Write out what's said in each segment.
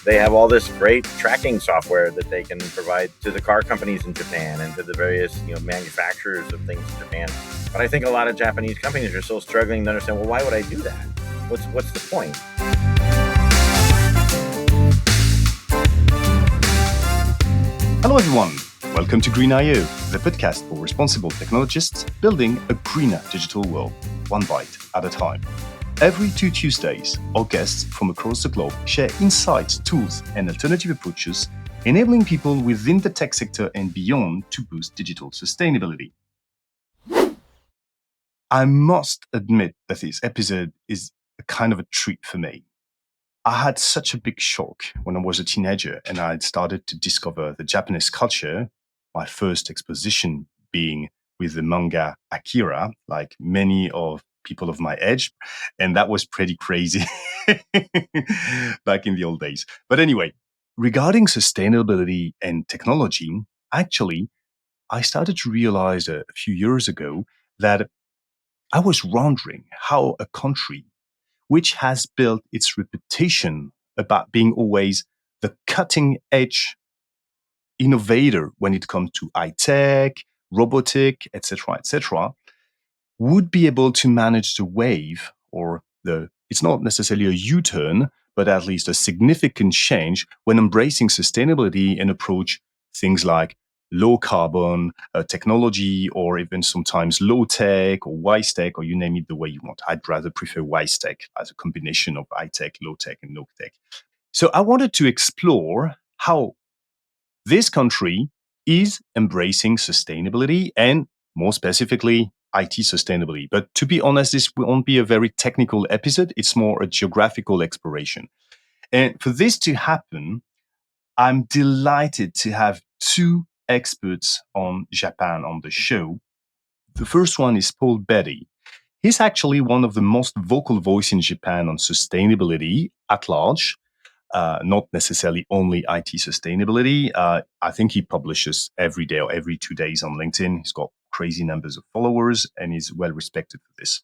They have all this great tracking software that they can provide to the car companies in Japan and to the various manufacturers of things in Japan. But I think a lot of Japanese companies are still struggling to understand, well, why would I do that? What's the point? Hello everyone, welcome to Green.io, the podcast for responsible technologists building a greener digital world, one bite at a time. Every 2 Tuesdays, our guests from across the globe share insights, tools, and alternative approaches, enabling people within the tech sector and beyond to boost digital sustainability. I must admit that this episode is a kind of a treat for me. I had such a big shock when I was a teenager and I had started to discover the Japanese culture, my first exposition being with the manga Akira, like many of people of my age. And that was pretty crazy back in the old days. But anyway, regarding sustainability and technology, actually, I started to realize a few years ago that I was wondering how a country which has built its reputation about being always the cutting edge innovator when it comes to high tech, robotic, etc., would be able to manage the wave it's not necessarily a U-turn, but at least a significant change when embracing sustainability and approach things like low carbon technology, or even sometimes low tech or wise tech, or you name it the way you want. I'd rather prefer wise tech as a combination of high tech, low tech, and no tech. So I wanted to explore how this country is embracing sustainability and more specifically, IT sustainability. But to be honest, this won't be a very technical episode. It's more a geographical exploration. And for this to happen, I'm delighted to have two experts on Japan on the show. The first one is Paul Beddie. He's actually one of the most vocal voices in Japan on sustainability at large. Not necessarily only IT sustainability. I think he publishes every day or every 2 days on LinkedIn. He's got crazy numbers of followers and is well respected for this.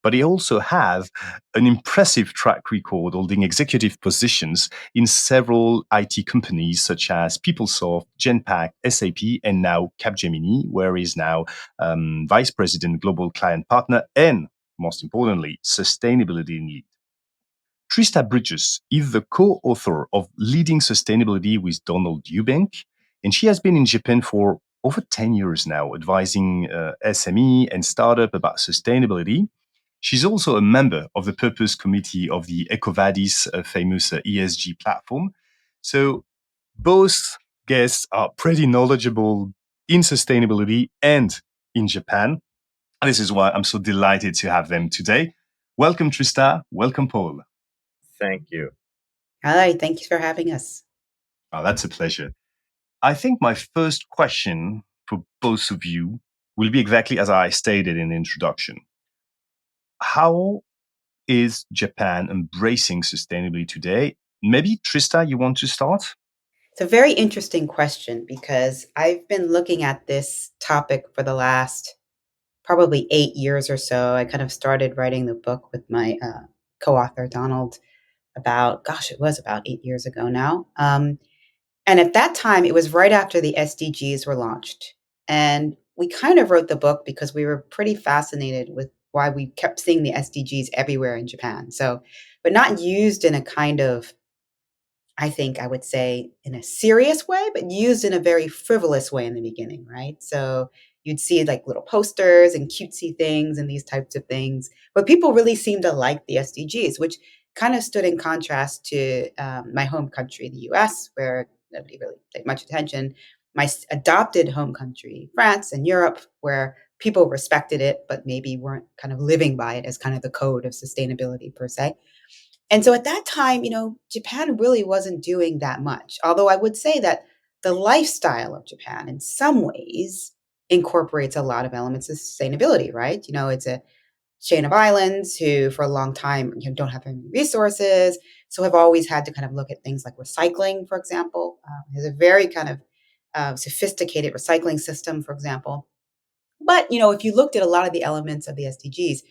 But he also has an impressive track record holding executive positions in several IT companies such as PeopleSoft, Genpact, SAP, and now Capgemini, where he's now Vice President, Global Client Partner, and most importantly, Sustainability Lead. Trista Bridges is the co-author of Leading Sustainably with Donald Eubank, and she has been in Japan for over 10 years now, advising SME and startup about sustainability. She's also a member of the Purpose Committee of the EcoVadis famous ESG platform. So both guests are pretty knowledgeable in sustainability and in Japan. And this is why I'm so delighted to have them today. Welcome, Trista. Welcome, Paul. Thank you. Hi, thank you for having us. Oh, that's a pleasure. I think my first question for both of you will be exactly as I stated in the introduction. How is Japan embracing sustainability today? Maybe, Trista, you want to start? It's a very interesting question because I've been looking at this topic for the last probably 8 years or so. I kind of started writing the book with my co-author, Donald, it was about 8 years ago now. And at that time, it was right after the SDGs were launched. And we kind of wrote the book because we were pretty fascinated with why we kept seeing the SDGs everywhere in Japan. So, but not used in a kind of, I think I would say, in a serious way, but used in a very frivolous way in the beginning, right? So you'd see like little posters and cutesy things and these types of things. But people really seemed to like the SDGs, which kind of stood in contrast to my home country, the US, where nobody really paid much attention. My adopted home country, France and Europe, where people respected it, but maybe weren't kind of living by it as kind of the code of sustainability per se. And so at that time, Japan really wasn't doing that much. Although I would say that the lifestyle of Japan in some ways incorporates a lot of elements of sustainability, right? It's a chain of islands who for a long time don't have any resources, so have always had to kind of look at things like recycling, for example. There's a very kind of sophisticated recycling system, for example. But, if you looked at a lot of the elements of the SDGs,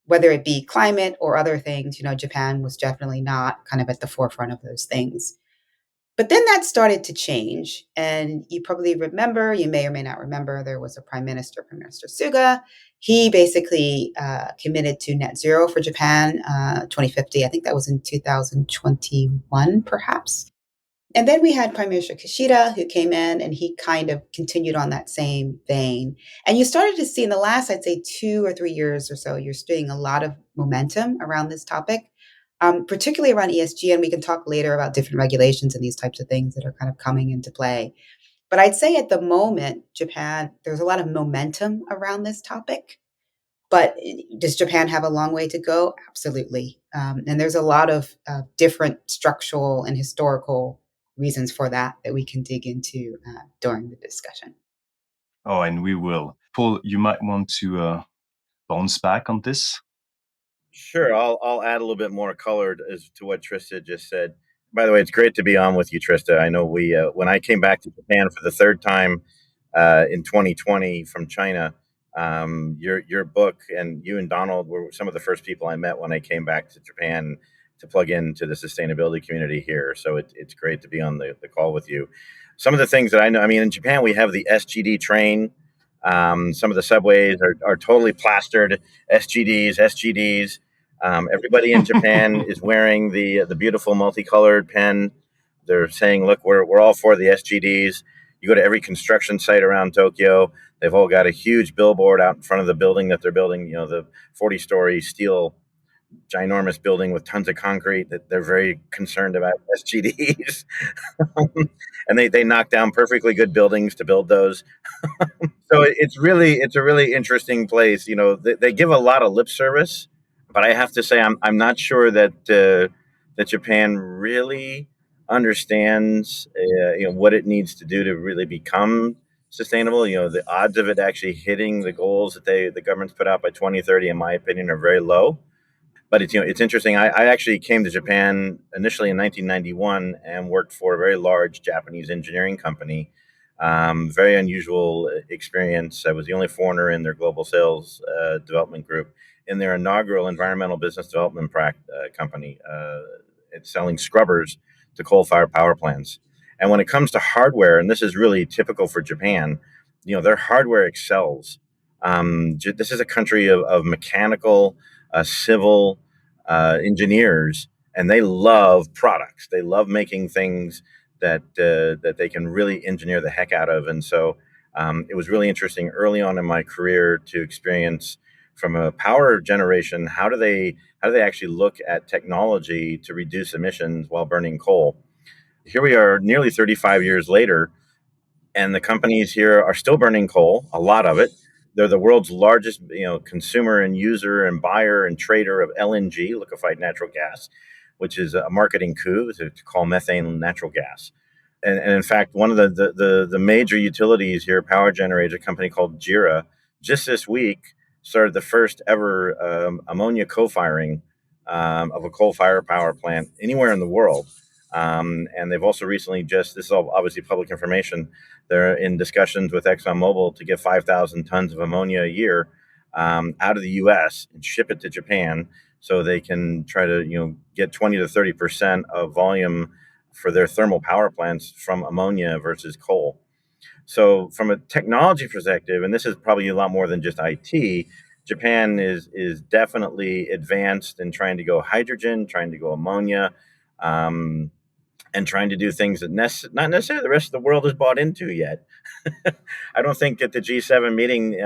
whether it be climate or other things, Japan was definitely not kind of at the forefront of those things. But then that started to change. And you probably remember, you may or may not remember, there was a Prime Minister Suga. He basically committed to net zero for Japan 2050. I think that was in 2021, perhaps. And then we had Prime Minister Kishida, who came in and he kind of continued on that same vein. And you started to see in the last, I'd say, 2 or 3 years or so, you're seeing a lot of momentum around this topic, particularly around ESG. And we can talk later about different regulations and these types of things that are kind of coming into play. But I'd say at the moment, Japan, there's a lot of momentum around this topic. But does Japan have a long way to go? Absolutely. And there's a lot of different structural and historical reasons for that that we can dig into during the discussion. Oh, and we will. Paul, you might want to bounce back on this. Sure, I'll add a little bit more color as to what Trista just said. By the way, it's great to be on with you, Trista. I know we when I came back to Japan for the third time in 2020 from China, your book and you and Donald were some of the first people I met when I came back to Japan to plug into the sustainability community here. So it's great to be on the call with you. Some of the things that I know, I mean, in Japan we have the SGD train. Some of the subways are totally plastered SGDs. Everybody in Japan is wearing the beautiful multicolored pen. They're saying, "Look, we're all for the SGDs." You go to every construction site around Tokyo; they've all got a huge billboard out in front of the building that they're building. You know, the 40-story steel, ginormous building with tons of concrete. That they're very concerned about SGDs, and they knock down perfectly good buildings to build those. So it's a really interesting place. You know, they give a lot of lip service, but I have to say I'm not sure that Japan really understands what it needs to do to really become sustainable. You know, the odds of it actually hitting the goals that the government's put out by 2030, in my opinion, are very low. But it's interesting. I actually came to Japan initially in 1991 and worked for a very large Japanese engineering company. Very unusual experience. I was the only foreigner in their global sales development group in their inaugural environmental business development company. It's selling scrubbers to coal-fired power plants. And when it comes to hardware, and this is really typical for Japan, their hardware excels. This is a country of mechanical, civil engineers, and they love products. They love making things that they can really engineer the heck out of. And so it was really interesting early on in my career to experience from a power generation how do they actually look at technology to reduce emissions while burning coal. Here we are, nearly 35 years later, and the companies here are still burning coal, a lot of it. They're the world's largest, consumer and user and buyer and trader of LNG, liquefied natural gas, which is a marketing coup to call methane natural gas. And in fact, one of the major utilities here, power generators, a company called JERA, just this week started the first ever ammonia co-firing of a coal-fired power plant anywhere in the world. And they've also recently this is all obviously public information, they're in discussions with ExxonMobil to get 5,000 tons of ammonia a year out of the U.S. and ship it to Japan so they can try to get 20 to 30% of volume for their thermal power plants from ammonia versus coal. So from a technology perspective, and this is probably a lot more than just IT, Japan is definitely advanced in trying to go hydrogen, trying to go ammonia, and trying to do things that not necessarily the rest of the world has bought into yet. I don't think at the G7 meeting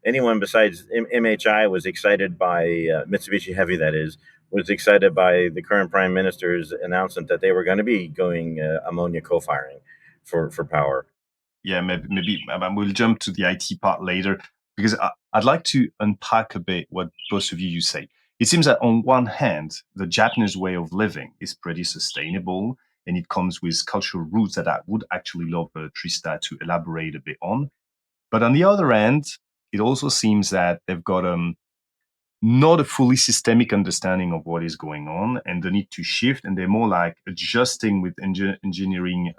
anyone besides MHI was excited by Mitsubishi Heavy, that is, was excited by the current prime minister's announcement that they were going to be going ammonia co-firing for power. Yeah, maybe we'll jump to the IT part later, because I'd like to unpack a bit what both of you say. It seems that on one hand, the Japanese way of living is pretty sustainable, and it comes with cultural roots that I would actually love Trista to elaborate a bit on. But on the other hand, it also seems that they've got not a fully systemic understanding of what is going on and the need to shift, and they're more like adjusting with engineering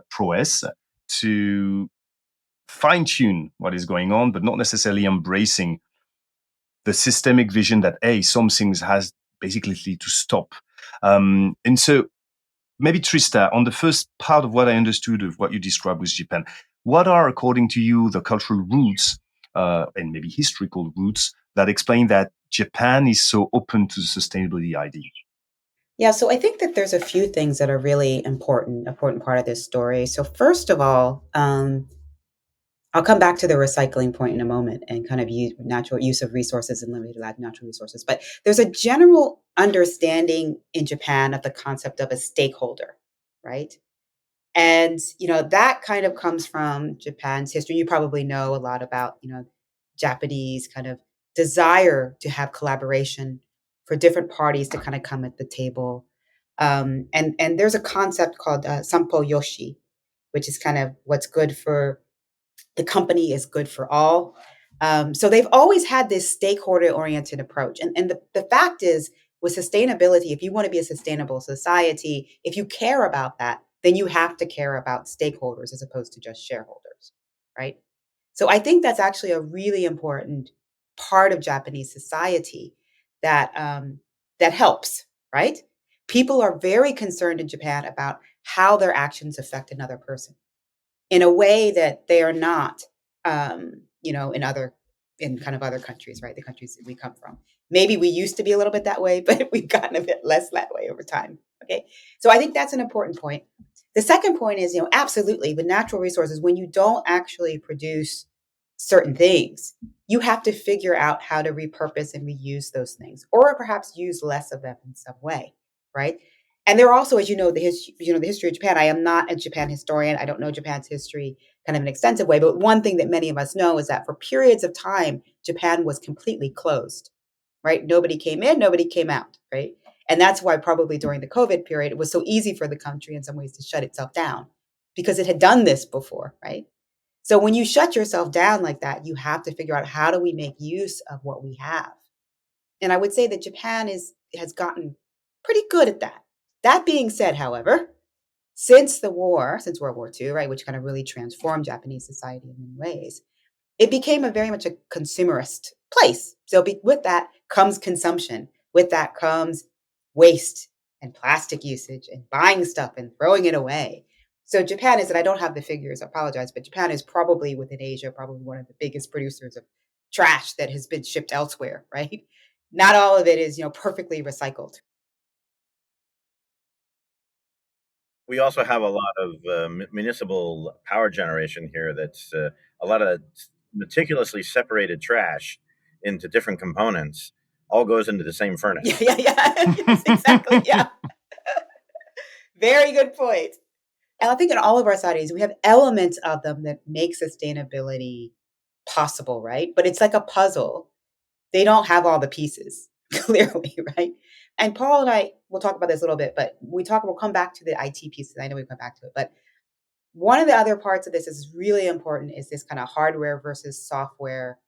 prowess to fine-tune what is going on, but not necessarily embracing the systemic vision that some things has basically to stop. And so Maybe Trista, on the first part of what I understood of what you described with Japan, what are, according to you, the cultural roots and maybe historical roots that explain that Japan is so open to the sustainability idea? Yeah, so I think that there's a few things that are really important part of this story. So first of all, I'll come back to the recycling point in a moment and kind of natural use of resources and limited natural resources. But there's a general understanding in Japan of the concept of a stakeholder, right? And that kind of comes from Japan's history. You probably know a lot about Japanese kind of desire to have collaboration for different parties to kind of come at the table. And there's a concept called sampo yoshi, which is kind of what's good for the company is good for all. So they've always had this stakeholder oriented approach. And the fact is, with sustainability, if you want to be a sustainable society, if you care about that, then you have to care about stakeholders as opposed to just shareholders, right? So I think that's actually a really important part of Japanese society that helps, right? People are very concerned in Japan about how their actions affect another person in a way that they are not, in kind of other countries, right? The countries that we come from. Maybe we used to be a little bit that way, but we've gotten a bit less that way over time. Okay, so I think that's an important point. The second point is, absolutely, with natural resources, when you don't actually produce certain things, you have to figure out how to repurpose and reuse those things, or perhaps use less of them in some way, right? And there are also, as the history of Japan. I am not a Japan historian. I don't know Japan's history kind of in an extensive way. But one thing that many of us know is that for periods of time, Japan was completely closed, right? Nobody came in, nobody came out, right? And that's why probably during the COVID period, it was so easy for the country in some ways to shut itself down because it had done this before, right? So when you shut yourself down like that, you have to figure out how do we make use of what we have. And I would say that Japan has gotten pretty good at that. That being said, however, since World War II, right, which kind of really transformed Japanese society in many ways, it became a very much a consumerist place. So with that comes consumption. With that comes waste and plastic usage and buying stuff and throwing it away. So Japan is, and I don't have the figures, I apologize, but Japan is probably within Asia, probably one of the biggest producers of trash that has been shipped elsewhere, right? Not all of it is, perfectly recycled. We also have a lot of municipal power generation here that's a lot of meticulously separated trash into different components, all goes into the same Yeah, furnace. yeah, yeah. Yes, exactly. Yeah. Very good point. And I think in all of our societies, we have elements of them that make sustainability possible, right? But it's like a puzzle. They don't have all the pieces, clearly, right? And Paul and I will talk about this a little bit, but we'll come back to the IT pieces. I know we come back to it, but one of the other parts of this is really important is this kind of hardware versus software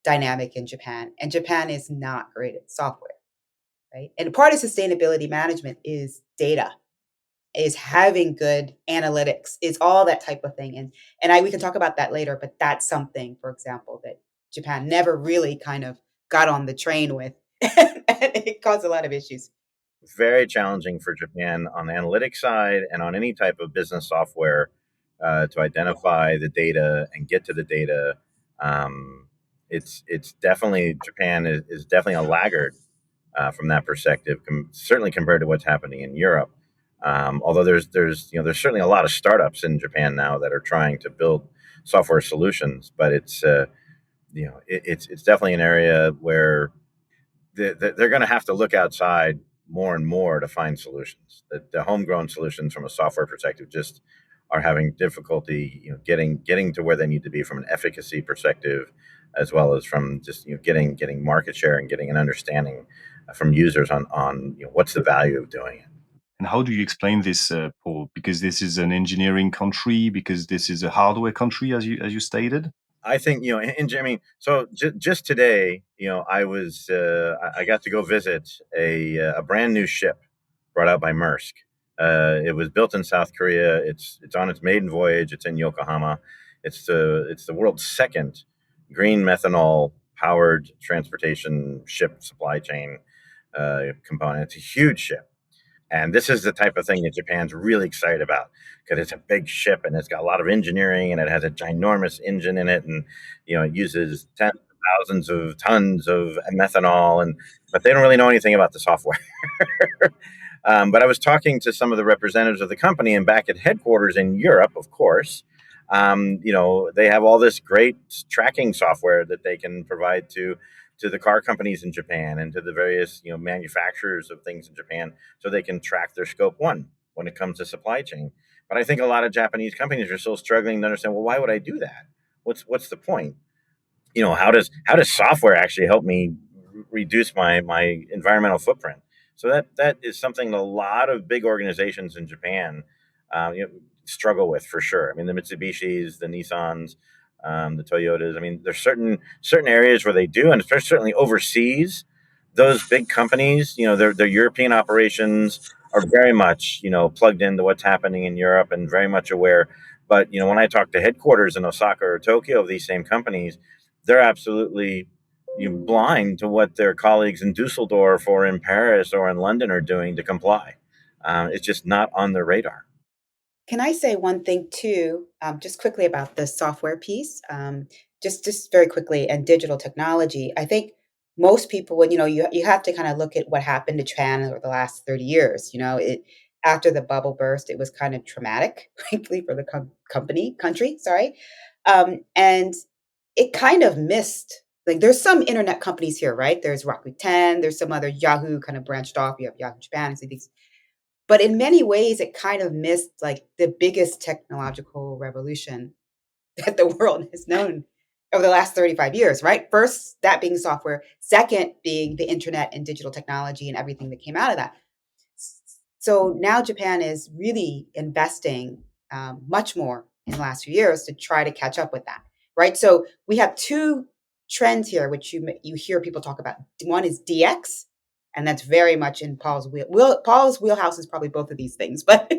dynamic in Japan. And Japan is not great at software, right? And part of sustainability management is data, is having good analytics, is all that type of thing. And we can talk about that later, but that's something, for example, that Japan never really kind of got on the train with. And it caused a lot of issues. Very challenging for Japan on the analytics side and on any type of business software to identify the data and get to the data. Um, it's definitely Japan is definitely a laggard from that perspective, certainly compared to what's happening in Europe. Although there's certainly a lot of startups in Japan now that are trying to build software solutions, but it's definitely an area where they're going to have to look outside more and more to find solutions. The homegrown solutions from a software perspective just are having difficulty, getting to where they need to be from an efficacy perspective, as well as from just getting market share and getting an understanding from users on what's the value of doing it. And how do you explain this, Paul? Because this is an engineering country, because this is a hardware country, as you stated. I think I mean, so just today, I got to go visit a brand new ship brought out by Maersk. It was built in South Korea. It's on its maiden voyage. It's in Yokohama. It's the world's second green methanol powered transportation ship supply chain component. It's a huge ship, And this is the type of thing that Japan's really excited about because it's a big ship and it's got a lot of engineering and it has a ginormous engine in it, and it uses tens of thousands of tons of methanol, and but they don't really know anything about the software. But I was talking to some of the representatives of the company, and back at headquarters in Europe, of course, they have all this great tracking software that they can provide to the car companies in Japan and to the various manufacturers of things in Japan, so they can track their scope one when it comes to supply chain. But I think a lot of Japanese companies are still struggling to understand, well, why would I do that? What's the point? How does software actually help me reduce my environmental footprint? So that is something a lot of big organizations in Japan struggle with, for sure. I mean, the Mitsubishis, the Nissans, the Toyotas. I mean, there's certain areas where they do, and especially certainly overseas, those big companies, their European operations are very much plugged into what's happening in Europe and very much aware. But when I talk to headquarters in Osaka or Tokyo of these same companies, they're absolutely blind to what their colleagues in Dusseldorf or in Paris or in London are doing to comply. It's just not on their radar. Can I say one thing too, just quickly about the software piece, just very quickly, and digital technology? I think most people, when you have to kind of look at what happened to Japan over the last 30 years. It After the bubble burst, it was kind of traumatic, frankly, for the country. Sorry, and it kind of missed. Like, there's some internet companies here, right? There's Rakuten, there's some other Yahoo kind of branched off. You have Yahoo Japan, and so these, but in many ways, it kind of missed like the biggest technological revolution that the world has known over the last 35 years, right? First, that being software. Second, being the internet and digital technology and everything that came out of that. So now Japan is really investing much more in the last few years to try to catch up with that, right? So we have two trends here, which you hear people talk about. One is DX, and that's very much in Paul's wheelhouse is probably both of these things, but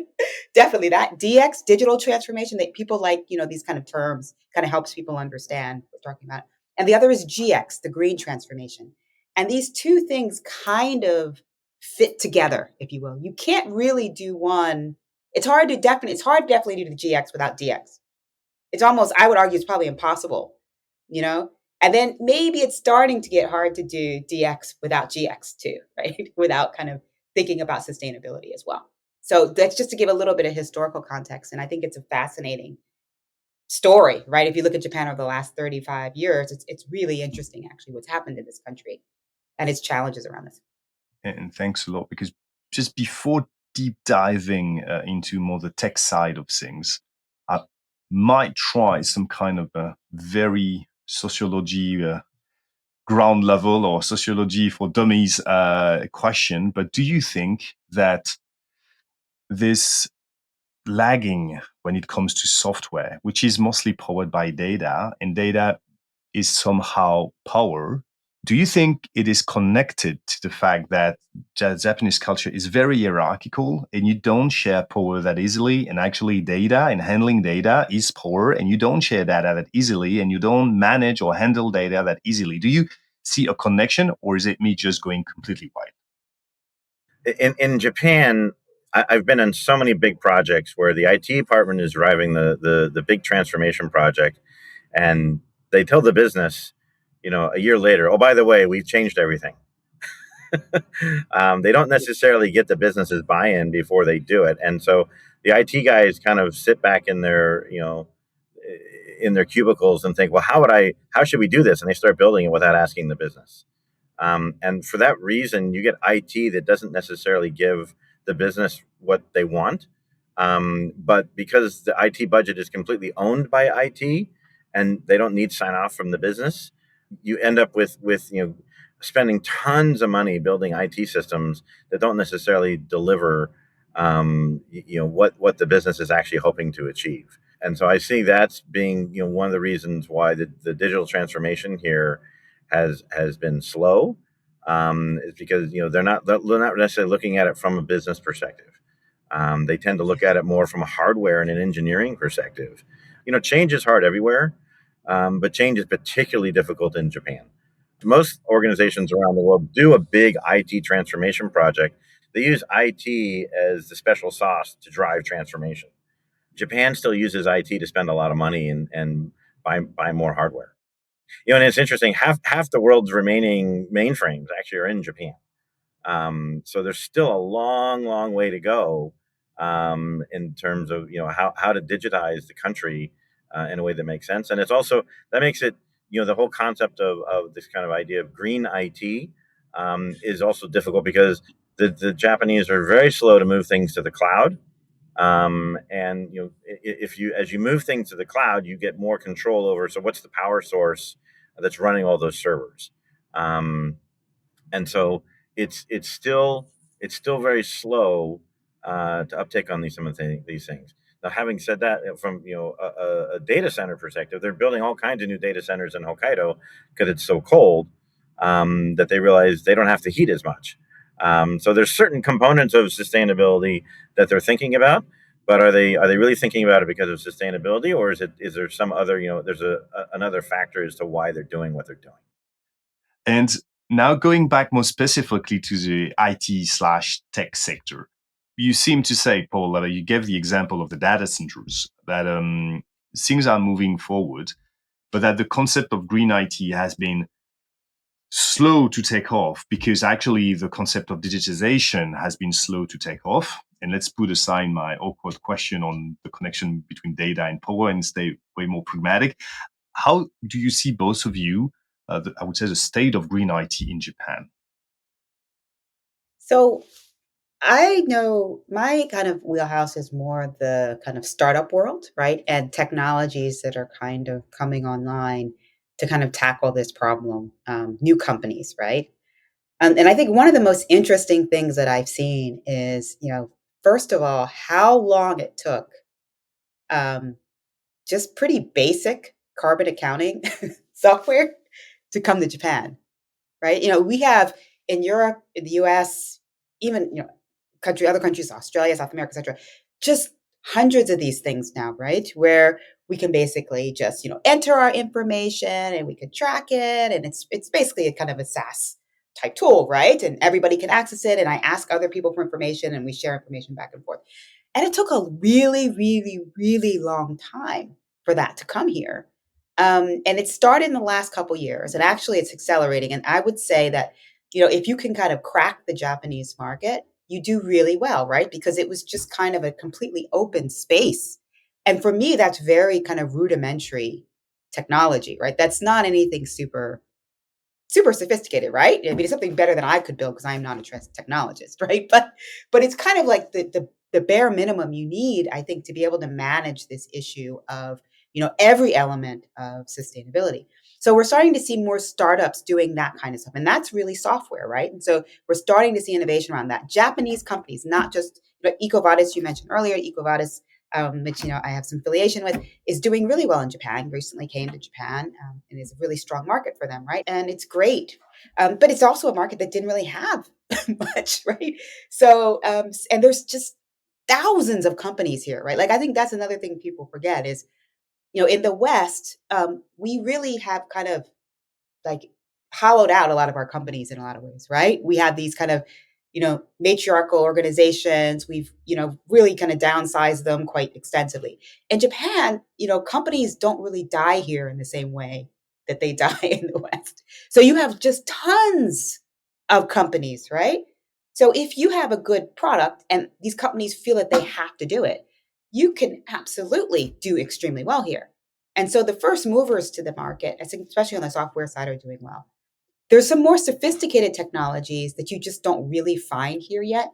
definitely that DX, digital transformation, that people like, these kind of terms, kind of helps people understand what we're talking about. And the other is GX, the green transformation. And these two things kind of fit together, if you will. You can't really do one. It's hard definitely to do the GX without DX. It's almost, I would argue, it's probably impossible, you know? And then maybe it's starting to get hard to do DX without GX too, right? Without kind of thinking about sustainability as well. So that's just to give a little bit of historical context. And I think it's a fascinating story, right? If you look at Japan over the last 35 years, it's really interesting actually what's happened in this country and its challenges around this. And thanks a lot, because just before deep diving into more the tech side of things, I might try some kind of a very sociology ground level or sociology for dummies question. But do you think that this lagging when it comes to software, which is mostly powered by data, and data is somehow power, do you think it is connected to the fact that Japanese culture is very hierarchical and you don't share power that easily? And actually, data and handling data is power, and you don't share data that easily, and you don't manage or handle data that easily. Do you see a connection, or is it me just going completely wide? In Japan, I've been on so many big projects where the IT department is driving the big transformation project, and they tell the business, a year later, oh, by the way, we've changed everything. They don't necessarily get the business's buy-in before they do it, and so the IT guys kind of sit back in their cubicles and think, well, how should we do this? And they start building it without asking the business. And for that reason, you get IT that doesn't necessarily give the business what they want. But because the IT budget is completely owned by IT and they don't need sign off from the business, you end up with spending tons of money building IT systems that don't necessarily deliver what the business is actually hoping to achieve. And so I see that's being one of the reasons why the digital transformation here has been slow. Is because they're not necessarily looking at it from a business perspective. They tend to look at it more from a hardware and an engineering perspective. Change is hard everywhere, but change is particularly difficult in Japan. Most organizations around the world do a big IT transformation project. They use IT as the special sauce to drive transformation. Japan still uses IT to spend a lot of money and buy more hardware. And it's interesting. Half the world's remaining mainframes actually are in Japan. So there's still a long way to go in terms of how to digitize the country in a way that makes sense. And it's also that makes it the whole concept of this kind of idea of green IT is also difficult because the Japanese are very slow to move things to the cloud. And if you as you move things to the cloud, you get more control over. So what's the power source that's running all those servers? And so it's still very slow to uptake on some of these things. Now, having said that, from a data center perspective, they're building all kinds of new data centers in Hokkaido because it's so cold that they realize they don't have to heat as much. So there's certain components of sustainability that they're thinking about, but are they really thinking about it because of sustainability, or is there some other there's another factor as to why they're doing what they're doing? And now going back more specifically to the IT/tech sector, you seem to say, Paul, that you gave the example of the data centers, that things are moving forward, but that the concept of green IT has been slow to take off because actually the concept of digitization has been slow to take off. And let's put aside my awkward question on the connection between data and power and stay way more pragmatic. How do you see both of you, I would say, the state of green IT in Japan? So I know my kind of wheelhouse is more the kind of startup world, right? And technologies that are kind of coming online to kind of tackle this problem, new companies, right? And I think one of the most interesting things that I've seen is, first of all, how long it took um, just pretty basic carbon accounting software to come to Japan, right? We have in Europe, in the US, even, other countries, Australia, South America, etc., just hundreds of these things now, right? Where we can basically just, enter our information and we can track it. And it's basically a kind of a SaaS type tool, right? And everybody can access it. And I ask other people for information and we share information back and forth. And it took a really, really, really long time for that to come here. And it started in the last couple years, and actually it's accelerating. And I would say that, if you can kind of crack the Japanese market, you do really well, right? Because it was just kind of a completely open space. And for me, that's very kind of rudimentary technology, right? That's not anything super sophisticated, right? I mean, it's something better than I could build because I'm not a technologist, right? But it's kind of like the bare minimum you need, I think, to be able to manage this issue of every element of sustainability. So we're starting to see more startups doing that kind of stuff, and that's really software, right? And so we're starting to see innovation around that. Japanese companies, not just EcoVadis, you mentioned earlier, EcoVadis, which I have some affiliation with, is doing really well in Japan. Recently came to Japan, and is a really strong market for them, right? And it's great, but it's also a market that didn't really have much, right? So, and there's just thousands of companies here, right? Like I think that's another thing people forget is, in the West, we really have kind of like hollowed out a lot of our companies in a lot of ways, right? We have these kind of, matriarchal organizations. We've, really kind of downsized them quite extensively. In Japan, companies don't really die here in the same way that they die in the West. So you have just tons of companies, right? So if you have a good product and these companies feel that they have to do it, you can absolutely do extremely well here. And so the first movers to the market, I think especially on the software side, are doing well. There's some more sophisticated technologies that you just don't really find here yet,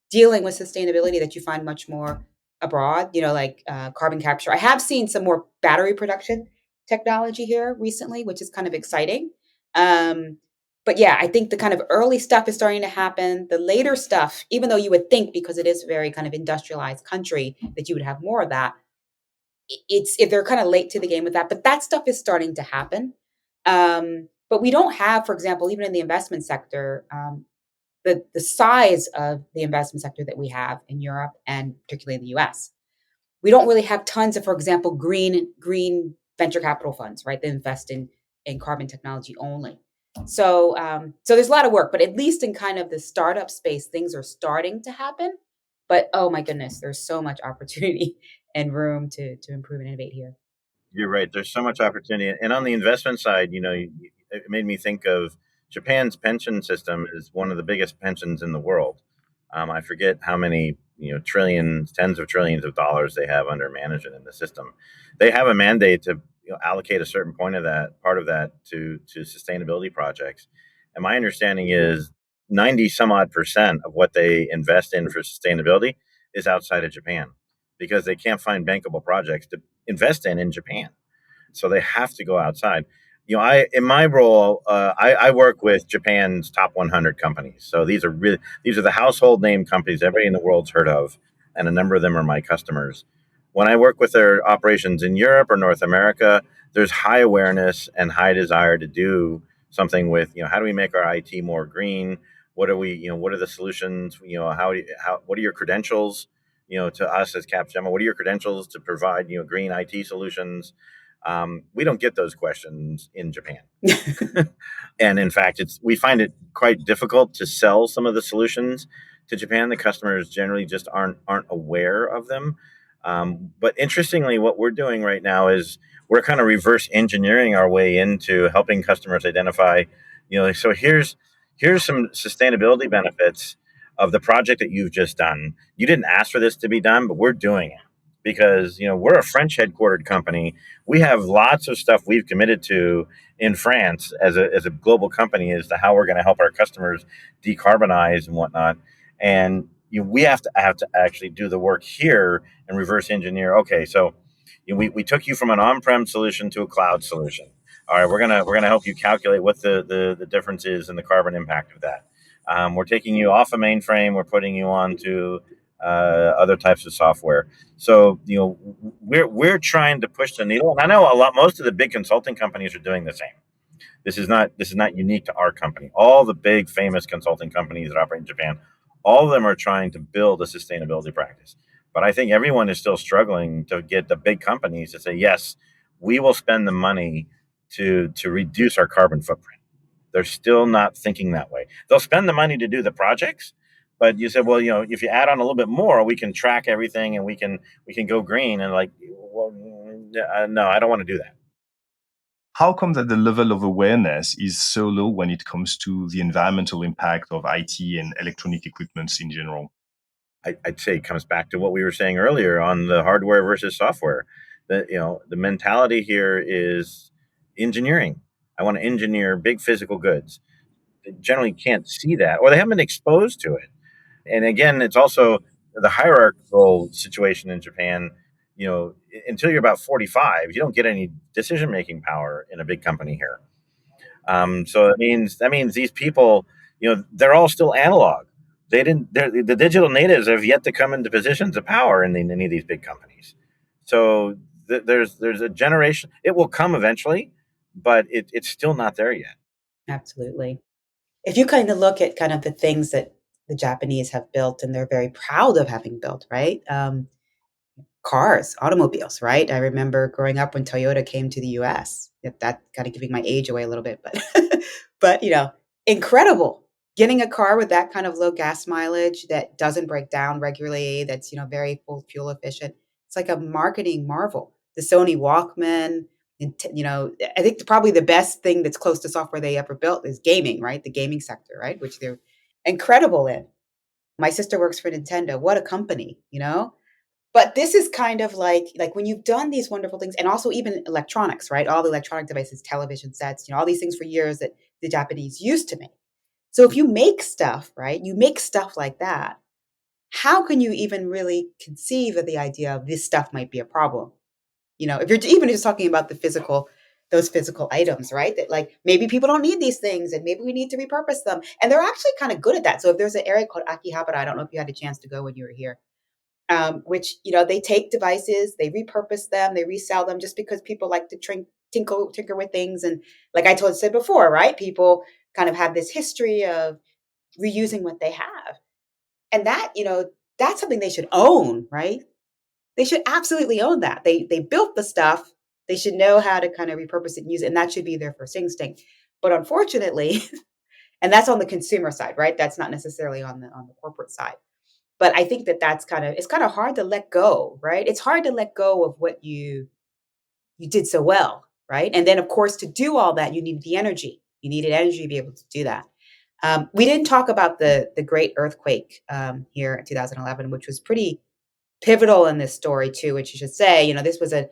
dealing with sustainability that you find much more abroad, like carbon capture. I have seen some more battery production technology here recently, which is kind of exciting. But yeah, I think the kind of early stuff is starting to happen. The later stuff, even though you would think because it is a very kind of industrialized country that you would have more of that, they're kind of late to the game with that. But that stuff is starting to happen. But we don't have, for example, even in the investment sector, the size of the investment sector that we have in Europe and particularly in the US. We don't really have tons of, for example, green venture capital funds, right? That invest in carbon technology only. So there's a lot of work, but at least in kind of the startup space, things are starting to happen. But oh my goodness, there's so much opportunity and room to improve and innovate here. You're right. There's so much opportunity, and on the investment side, it made me think of Japan's pension system is one of the biggest pensions in the world. I forget how many trillions, tens of trillions of dollars they have under management in the system. They have a mandate to allocate a certain part of that to sustainability projects. And my understanding is 90 some odd percent of what they invest in for sustainability is outside of Japan because they can't find bankable projects to invest in Japan. So they have to go outside. I in my role, I work with Japan's top 100 companies. So these are the household name companies everybody in the world's heard of, and a number of them are my customers. When I work with their operations in Europe or North America, there's high awareness and high desire to do something with how do we make our IT more green? What are the solutions? What are your credentials? To us as Capgemini, what are your credentials to provide green IT solutions? We don't get those questions in Japan. And in fact, we find it quite difficult to sell some of the solutions to Japan. The customers generally just aren't aware of them. But interestingly, what we're doing right now is we're kind of reverse engineering our way into helping customers identify, so here's some sustainability benefits of the project that you've just done. You didn't ask for this to be done, but we're doing it because we're a French headquartered company. We have lots of stuff we've committed to in France as a global company as to how we're going to help our customers decarbonize and whatnot. And we have to actually do the work here and reverse engineer. Okay, so we took you from an on-prem solution to a cloud solution. All right, we're gonna help you calculate what the difference is in the carbon impact of that. We're taking you off a mainframe. We're putting you onto other types of software. So we're trying to push the needle. And I know most of the big consulting companies are doing the same. This is not unique to our company. All the big famous consulting companies that operate in Japan, all of them are trying to build a sustainability practice. But I think everyone is still struggling to get the big companies to say, yes, we will spend the money to reduce our carbon footprint. They're still not thinking that way. They'll spend the money to do the projects, but you said, well, if you add on a little bit more, we can track everything and we can go green. And like, well, no, I don't want to do that. How come that the level of awareness is so low when it comes to the environmental impact of IT and electronic equipments in general? I'd say it comes back to what we were saying earlier on the hardware versus software. The mentality here is engineering. I want to engineer big physical goods. They generally can't see that, or they haven't been exposed to it. And again, it's also the hierarchical situation in Japan. Until you're about 45, you don't get any decision making power in a big company here. So that means these people, they're all still analog. The digital natives have yet to come into positions of power in any of these big companies. So there's a generation. It will come eventually, but it's still not there yet. Absolutely. If you kind of look at kind of the things that the Japanese have built and they're very proud of having built, right? Cars, automobiles, right? I remember growing up when Toyota came to the US. That kind of giving my age away a little bit, but but incredible. Getting a car with that kind of low gas mileage that doesn't break down regularly, that's very fuel efficient. It's like a marketing marvel. The Sony Walkman, and I think probably the best thing that's close to software they ever built is gaming, right? The gaming sector, right? Which they're incredible in. My sister works for Nintendo. What a company. But this is kind of like when you've done these wonderful things, and also even electronics, right? All the electronic devices, television sets, all these things for years that the Japanese used to make. So if you make stuff, right, you make stuff like that, how can you even really conceive of the idea of this stuff might be a problem? If you're even just talking about those physical items, right? That like maybe people don't need these things and maybe we need to repurpose them. And they're actually kind of good at that. So if there's an area called Akihabara, I don't know if you had a chance to go when you were here, which they take devices, they repurpose them, they resell them, just because people like to tinker with things. And like I said before, right? People kind of have this history of reusing what they have, and that's something they should own, right? They should absolutely own that. They built the stuff. They should know how to kind of repurpose it and use it, and that should be their first instinct. But unfortunately, and that's on the consumer side, right? That's not necessarily on the corporate side. But I think that it's kind of hard to let go, right? It's hard to let go of what you did so well, right? And then of course to do all that, you need the energy. You needed energy to be able to do that. We didn't talk about the great earthquake here in 2011, which was pretty pivotal in this story too, which you should say, this was a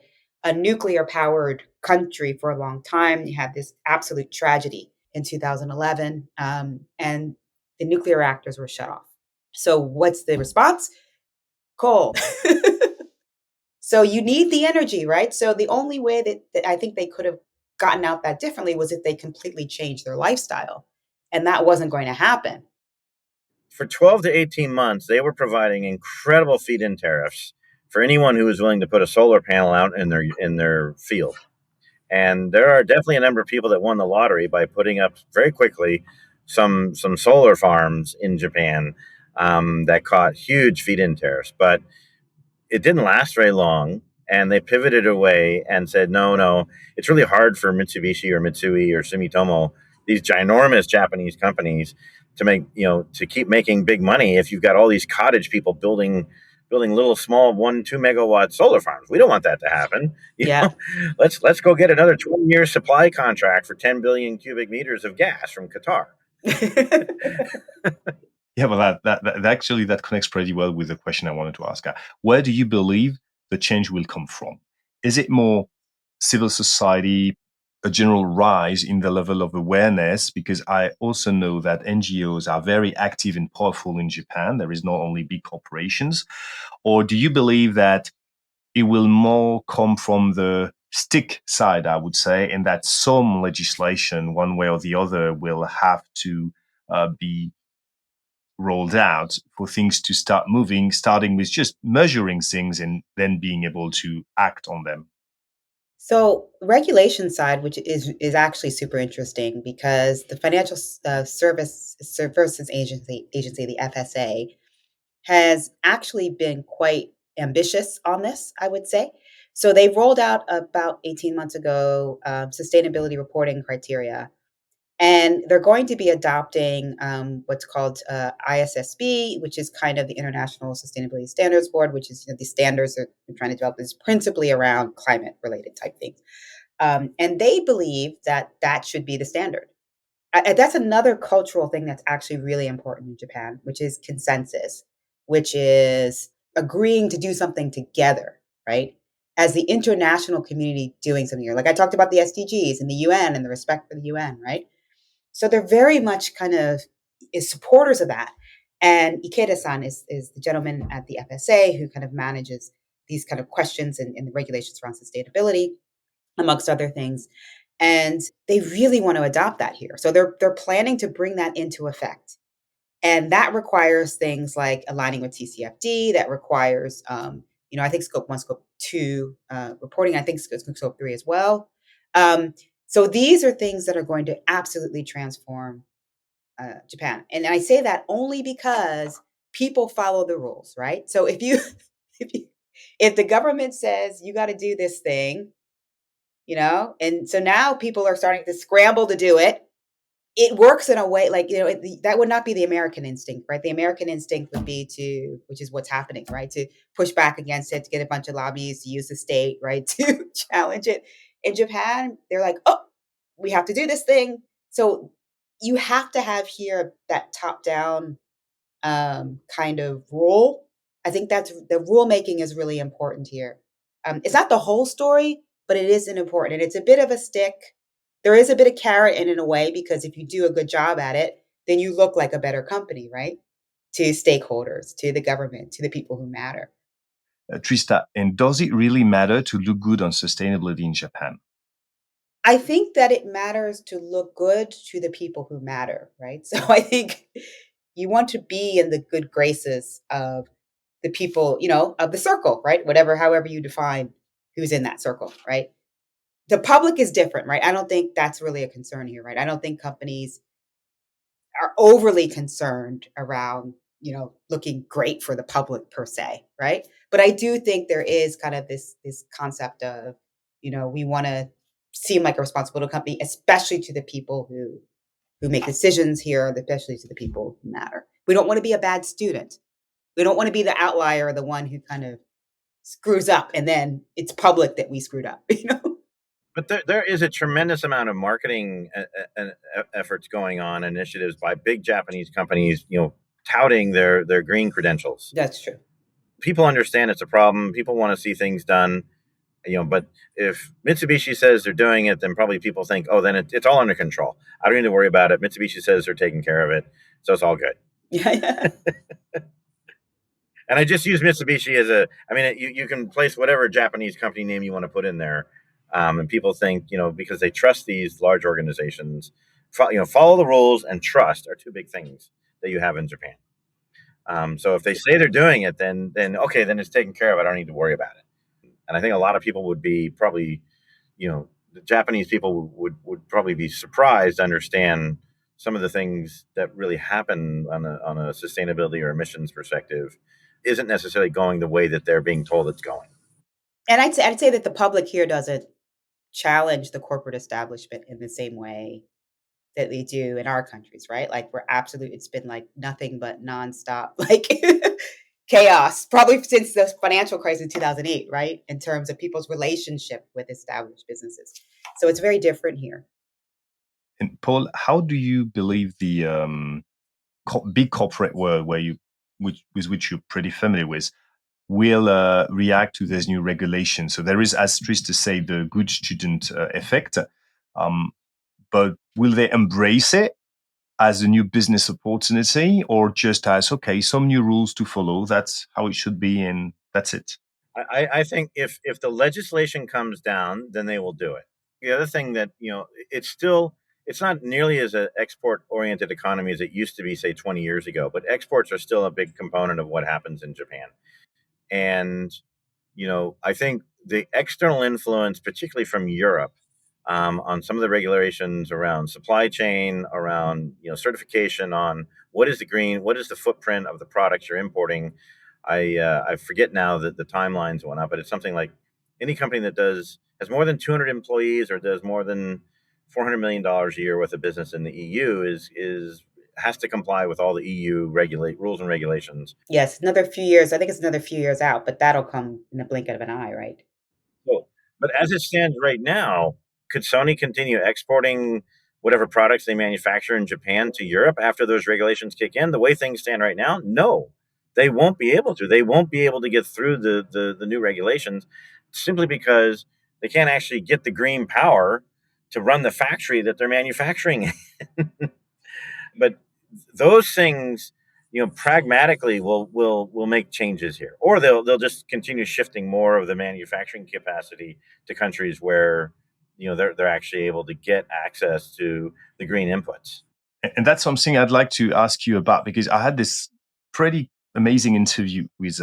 nuclear powered country for a long time. You had this absolute tragedy in 2011, and the nuclear reactors were shut off. So what's the response? Coal. So you need the energy, right? So the only way that I think they could have gotten out that differently was if they completely changed their lifestyle. And that wasn't going to happen. For 12 to 18 months, they were providing incredible feed-in tariffs for anyone who was willing to put a solar panel out in their field. And there are definitely a number of people that won the lottery by putting up very quickly some solar farms in Japan that caught huge feed-in tariffs. But it didn't last very long, and they pivoted away and said, no, it's really hard for Mitsubishi or Mitsui or Sumitomo, these ginormous Japanese companies, to keep making big money if you've got all these cottage people building little small 1-2 megawatt solar farms. We don't want that to happen. Yeah. Let's go get another 20-year supply contract for 10 billion cubic meters of gas from Qatar. Yeah, well, that actually that connects pretty well with the question I wanted to ask. Where do you believe the change will come from? Is it more civil society, a general rise in the level of awareness? Because I also know that NGOs are very active and powerful in Japan. There is not only big corporations. Or do you believe that it will more come from the stick side, I would say, and that some legislation, one way or the other, will have to be rolled out for things to start moving, starting with just measuring things and then being able to act on them? So regulation side, which is actually super interesting because the Financial Services Agency, the FSA, has actually been quite ambitious on this, I would say. So they rolled out about 18 months ago sustainability reporting criteria. And they're going to be adopting what's called ISSB, which is kind of the International Sustainability Standards Board, which is the standards that they're trying to develop is principally around climate related type things. And they believe that that should be the standard. That's another cultural thing that's actually really important in Japan, which is consensus, which is agreeing to do something together, right? As the international community doing something here. Like I talked about the SDGs and the UN and the respect for the UN, right? So they're very much kind of is supporters of that. And Ikeda-san is the gentleman at the FSA who kind of manages these kind of questions and the regulations around sustainability, amongst other things. And they really want to adopt that here. So they're planning to bring that into effect. And that requires things like aligning with TCFD. That requires, I think scope 1, scope 2 reporting. I think scope 3 as well. So these are things that are going to absolutely transform Japan. And I say that only because people follow the rules, right? So if you if the government says you got to do this thing, and so now people are starting to scramble to do it. It works in a way like, that would not be the American instinct, right? The American instinct would be which is what's happening, right? To push back against it, to get a bunch of lobbyists to use the state, right? To challenge it. In Japan, they're like, oh, we have to do this thing. So you have to have here that top down kind of rule. I think that's the rulemaking is really important here. It's not the whole story, but it is an important, and it's a bit of a stick. There is a bit of carrot in a way, because if you do a good job at it, then you look like a better company, right? To stakeholders, to the government, to the people who matter. Trista, and does it really matter to look good on sustainability in Japan? I think that it matters to look good to the people who matter, right? So I think you want to be in the good graces of the people, of the circle, right? However you define who's in that circle, right? The public is different, right? I don't think that's really a concern here, right? I don't think companies are overly concerned around, looking great for the public per se, right? But I do think there is kind of this concept of, we want to seem like a responsible company, especially to the people who make decisions here, especially to the people who matter. We don't want to be a bad student. We don't want to be the outlier or the one who kind of screws up and then it's public that we screwed up, you know? But there is a tremendous amount of marketing efforts going on, initiatives by big Japanese companies, touting their green credentials. That's true. People understand it's a problem. People want to see things done, but if Mitsubishi says they're doing it, then probably people think, oh, then it's all under control. I don't need to worry about it. Mitsubishi says they're taking care of it, so it's all good. Yeah. And I just use Mitsubishi you can place whatever Japanese company name you want to put in there. And people think, because they trust these large organizations, follow the rules and trust are two big things that you have in Japan. So if they say they're doing it, then okay, then it's taken care of. I don't need to worry about it. And I think a lot of people would be probably, the Japanese people would probably be surprised to understand some of the things that really happen on a sustainability or emissions perspective isn't necessarily going the way that they're being told it's going. And I'd say that the public here doesn't challenge the corporate establishment in the same way that they do in our countries, right? Like it's been like nothing but nonstop, like chaos, probably since the financial crisis in 2008, right? In terms of people's relationship with established businesses. So it's very different here. And Paul, how do you believe the big corporate world, with which you're pretty familiar with, will react to this new regulation? So there is, as Trista said, the good student effect, but will they embrace it as a new business opportunity, or just as, okay, some new rules to follow, that's how it should be, and that's it? I think if the legislation comes down, then they will do it. The other thing that, it's not nearly as an export oriented economy as it used to be, say 20 years ago, but exports are still a big component of what happens in Japan. And, I think the external influence, particularly from Europe, on some of the regulations around supply chain, around, certification on what is the footprint of the products you're importing. I forget now that the timelines went up, but it's something like any company that has more than 200 employees or does more than $400 million a year worth of business in the EU has to comply with all the EU rules and regulations. Yes, another few years. I think it's another few years out, but that'll come in the blink of an eye, right? So, but as it stands right now, could Sony continue exporting whatever products they manufacture in Japan to Europe after those regulations kick in? The way things stand right now, no, they won't be able to. They won't be able to get through the new regulations simply because they can't actually get the green power to run the factory that they're manufacturing. But those things, pragmatically will make changes here, or they'll just continue shifting more of the manufacturing capacity to countries where they're actually able to get access to the green inputs. And that's something I'd like to ask you about, because I had this pretty amazing interview with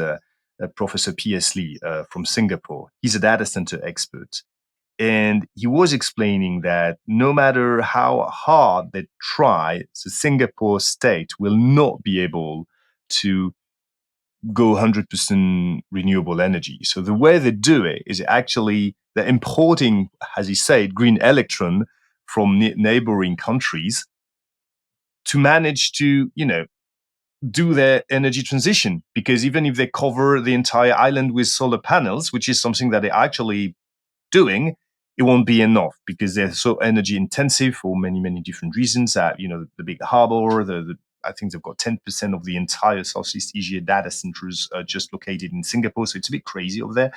Professor P.S. Lee from Singapore. He's a data center expert. And he was explaining that no matter how hard they try, the Singapore state will not be able to go 100% renewable energy. So the way they do it is actually they're importing, as he said, green electron from neighboring countries to manage to, do their energy transition. Because even if they cover the entire island with solar panels, which is something that they're actually doing, it won't be enough because they're so energy intensive for many, many different reasons. The big harbor, I think they've got 10% of the entire Southeast Asia data centers just located in Singapore. So it's a bit crazy over there.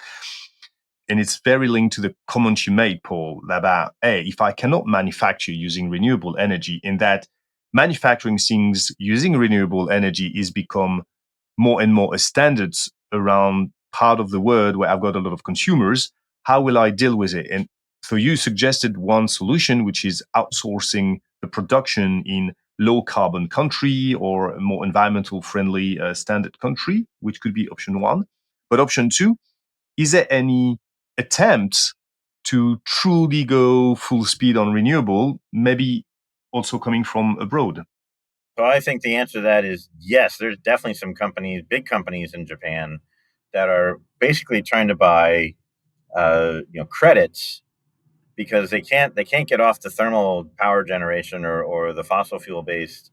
And it's very linked to the comment you made, Paul, about, hey, if I cannot manufacture using renewable energy, in that manufacturing things using renewable energy is become more and more a standard around part of the world where I've got a lot of consumers, how will I deal with it? And so you suggested one solution, which is outsourcing the production in low carbon country or a more environmental friendly standard country, which could be option one. But option two, is there any attempt to truly go full speed on renewable, maybe also coming from abroad? So I think the answer to that is yes. There's definitely some companies, big companies in Japan, that are basically trying to buy, credits because they can't get off the thermal power generation or the fossil fuel based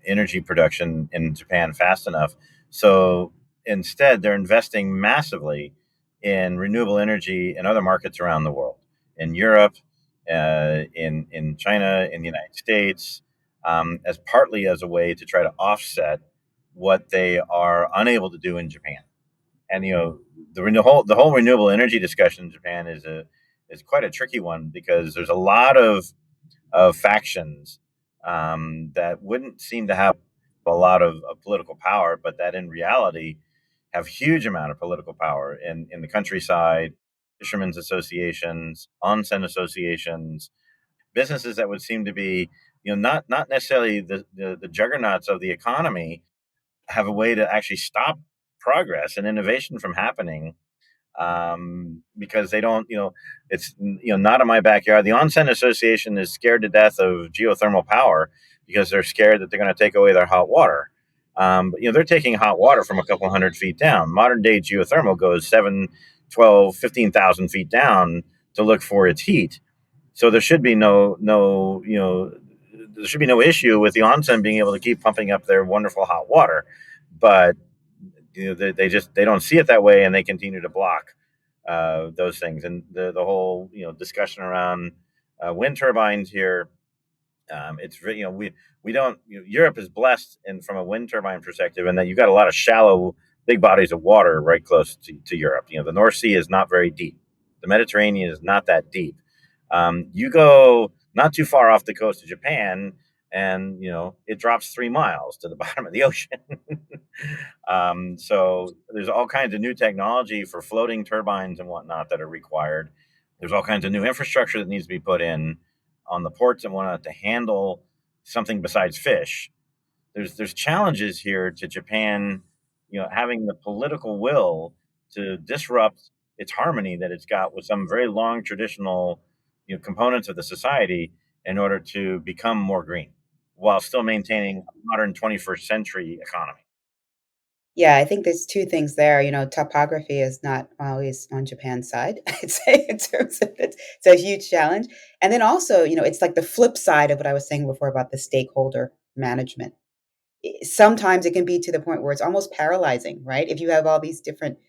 energy production in Japan fast enough. So instead, they're investing massively in renewable energy in other markets around the world, in Europe, in China, in the United States, as partly as a way to try to offset what they are unable to do in Japan. And the whole renewable energy discussion in Japan is quite a tricky one because there's a lot of factions that wouldn't seem to have a lot of political power, but that in reality have huge amount of political power in the countryside, fishermen's associations, onsen associations, businesses that would seem to be not necessarily the juggernauts of the economy have a way to actually stop progress and innovation from happening because they don't, it's not in my backyard. The Onsen Association is scared to death of geothermal power because they're scared that they're going to take away their hot water. But they're taking hot water from a couple hundred feet down. Modern day geothermal goes 7, 12, 15,000 feet down to look for its heat. So there should be there should be no issue with the onsen being able to keep pumping up their wonderful hot water. But they don't see it that way, and they continue to block those things. And the whole discussion around wind turbines here, it's we don't Europe is blessed in from a wind turbine perspective, in that you've got a lot of shallow big bodies of water right close to Europe. The North Sea is not very deep. The Mediterranean is not that deep. You go not too far off the coast of Japan, and it drops 3 miles to the bottom of the ocean. So there's all kinds of new technology for floating turbines and whatnot that are required. There's all kinds of new infrastructure that needs to be put in on the ports and whatnot to handle something besides fish. There's challenges here to Japan, having the political will to disrupt its harmony that it's got with some very long traditional, components of the society in order to become more green while still maintaining a modern 21st century economy. Yeah, I think there's two things there. Topography is not always on Japan's side, I'd say, in terms of it's a huge challenge. And then also, it's like the flip side of what I was saying before about the stakeholder management. Sometimes it can be to the point where it's almost paralyzing, right? If you have all these different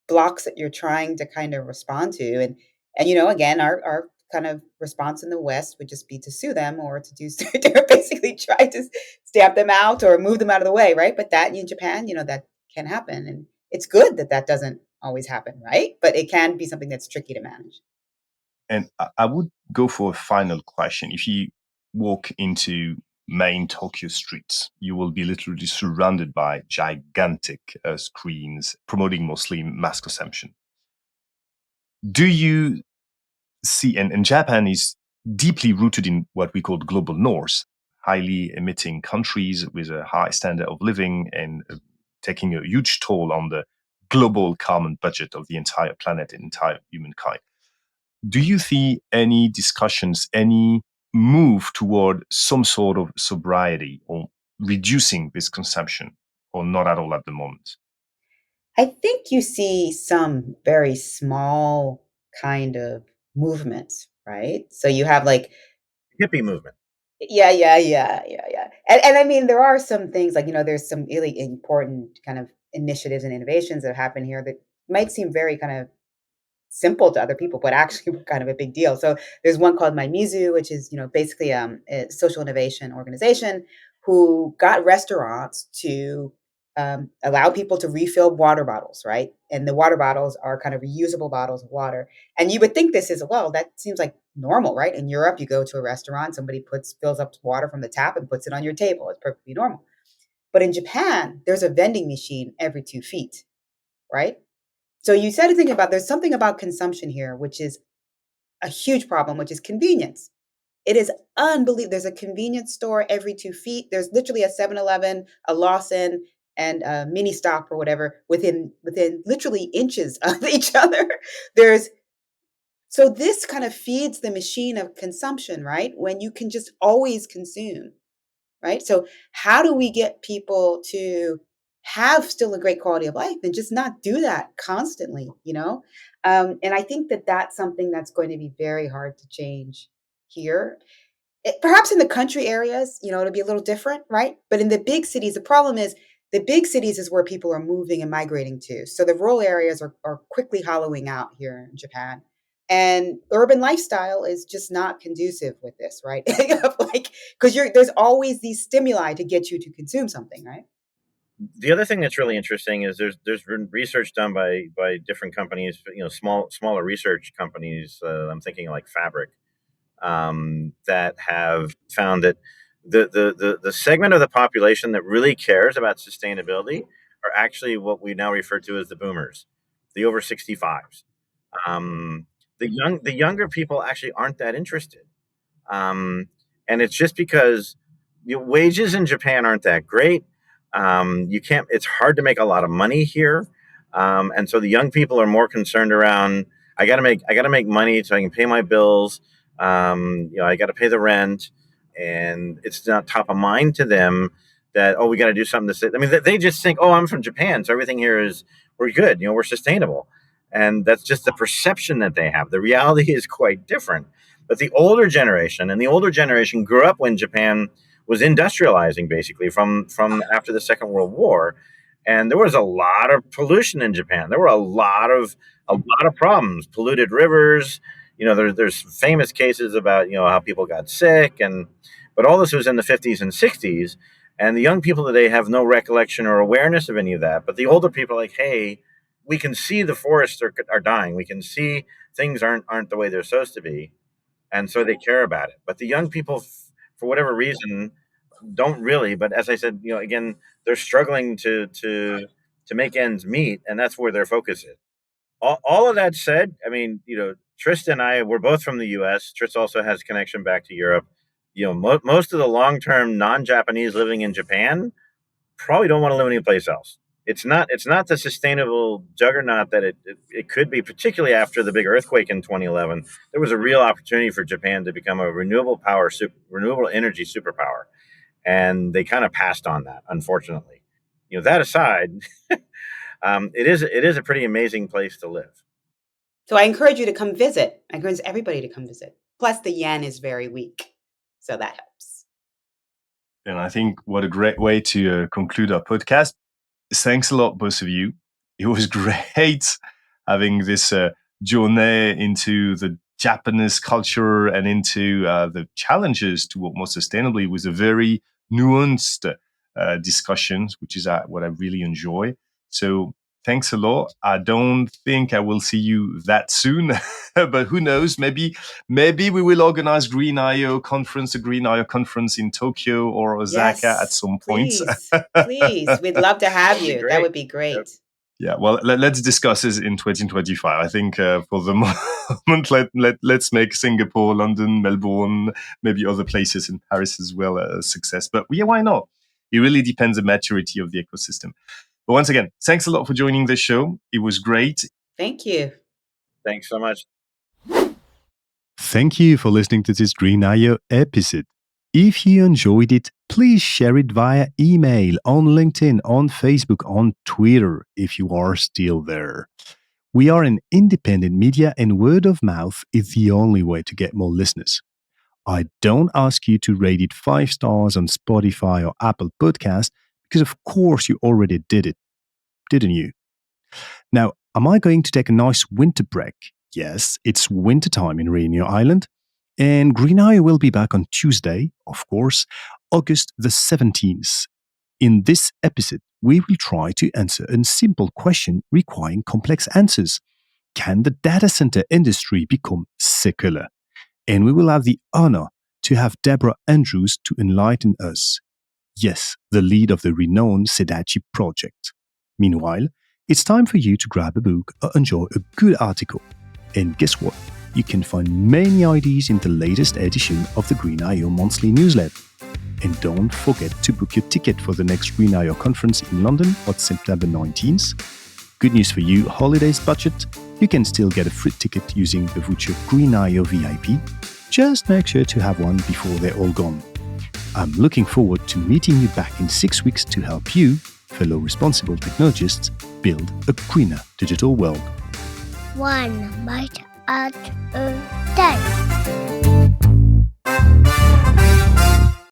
blocks that you're trying to kind of respond to. And again, our kind of response in the West would just be to sue them or to do to basically try to stamp them out or move them out of the way, right? But that in Japan, that can happen. And it's good that that doesn't always happen, right? But it can be something that's tricky to manage. And I would go for a final question. If you walk into main Tokyo streets, you will be literally surrounded by gigantic screens promoting mostly mass consumption. Do you see, and Japan is deeply rooted in what we call global north, highly emitting countries with a high standard of living and taking a huge toll on the global carbon budget of the entire planet and entire humankind. Do you see any discussions, any move toward some sort of sobriety or reducing this consumption, or not at all at the moment? I think you see some very small kind of movements, right? So you have like Hippie movement. yeah, yeah, yeah, yeah, yeah. And I mean, there are some things like, there's some really important kind of initiatives and innovations that happen here that might seem very kind of simple to other people, but actually were kind of a big deal. So there's one called Mizu, which is, basically a social innovation organization who got restaurants to allow people to refill water bottles, right? And the water bottles are kind of reusable bottles of water. And you would think this is, well, that seems like normal, right? In Europe, you go to a restaurant, somebody fills up water from the tap and puts it on your table. It's perfectly normal. But in Japan, there's a vending machine every 2 feet, right? So you started thinking about there's something about consumption here, which is a huge problem, which is convenience. It is unbelievable. There's a convenience store every 2 feet. There's literally a 7-Eleven, a Lawson, and a mini stop or whatever within literally inches of each other. There's so this kind of feeds the machine of consumption, right? When you can just always consume, right? So how do we get people to have still a great quality of life and just not do that constantly, and I think that that's something that's going to be very hard to change here. Perhaps in the country areas, it'll be a little different, right? But in the big cities, the problem is the big cities is where people are moving and migrating to. So the rural areas are quickly hollowing out here in Japan. And urban lifestyle is just not conducive with this, right? Like, because there's always these stimuli to get you to consume something, right? The other thing that's really interesting is there's been research done by different companies, smaller research companies. I'm thinking like Fabric, that have found that the segment of the population that really cares about sustainability are actually what we now refer to as the boomers, the over 65s. Um, the younger people actually aren't that interested, um, and it's just because wages in Japan aren't that great. You can't. It's hard to make a lot of money here, and so the young people are more concerned around. I got to make money so I can pay my bills. I got to pay the rent, and it's not top of mind to them that we got to do something to say. I mean, they just think, I'm from Japan, so everything here is we're good. We're sustainable, and that's just the perception that they have. The reality is quite different. But the older generation grew up when Japan was industrializing, basically from after the Second World War, and there was a lot of pollution in Japan. There were a lot of problems, polluted rivers. There's famous cases about how people got sick, but all this was in the 50s and 60s, and the young people today have no recollection or awareness of any of that. But the older people are like, hey, we can see the forests are dying. We can see things aren't the way they're supposed to be, and so they care about it. But the young people, for whatever reason, don't really. But as I said, again, they're struggling to make ends meet, and that's where their focus is. All of that said, I mean, Trista and I, we're both from the U.S. Trista also has connection back to Europe. Most of the long-term non-Japanese living in Japan probably don't want to live anyplace else. It's not the sustainable juggernaut that it could be, particularly after the big earthquake in 2011. There was a real opportunity for Japan to become a renewable energy superpower, and they kind of passed on that, unfortunately. That aside, it is a pretty amazing place to live. So I encourage you to come visit. I encourage everybody to come visit. Plus, the yen is very weak, so that helps. And I think what a great way to conclude our podcast. Thanks a lot, both of you. It was great having this journey into the Japanese culture and into the challenges to work more sustainably with a very nuanced discussions, which is what I really enjoy. So thanks a lot. I don't think I will see you that soon, but who knows? Maybe we will organize a Green IO conference in Tokyo or Osaka at some point. Please. We'd love to have you. That would be great. Yep. Yeah, well, let's discuss this in 2025. I think for the moment, let's make Singapore, London, Melbourne, maybe other places in Paris as well a success. But yeah, why not? It really depends on the maturity of the ecosystem. But once again, thanks a lot for joining the show. It was great. Thank you. Thanks so much. Thank you for listening to this Green IO episode. If you enjoyed it, please share it via email, on LinkedIn, on Facebook, on Twitter, if you are still there. We are an independent media, and word of mouth is the only way to get more listeners. I don't ask you to rate it 5 stars on Spotify or Apple Podcasts, because of course you already did it, didn't you? Now, am I going to take a nice winter break? Yes, it's winter time in Reunion Island. And Green IO will be back on Tuesday, of course, August the 17th. In this episode, we will try to answer a simple question requiring complex answers. Can the data center industry become secular? And we will have the honor to have Deborah Andrews to enlighten us. Yes, the lead of the renowned Sedachi project. Meanwhile, it's time for you to grab a book or enjoy a good article. And guess what? You can find many ideas in the latest edition of the Green IO monthly newsletter. And don't forget to book your ticket for the next Green IO conference in London on September 19th. Good news for you, holidays budget. You can still get a free ticket using the voucher Green IO VIP. Just make sure to have one before they're all gone. I'm looking forward to meeting you back in 6 weeks to help you fellow responsible technologists build a greener digital world. One bite at a time.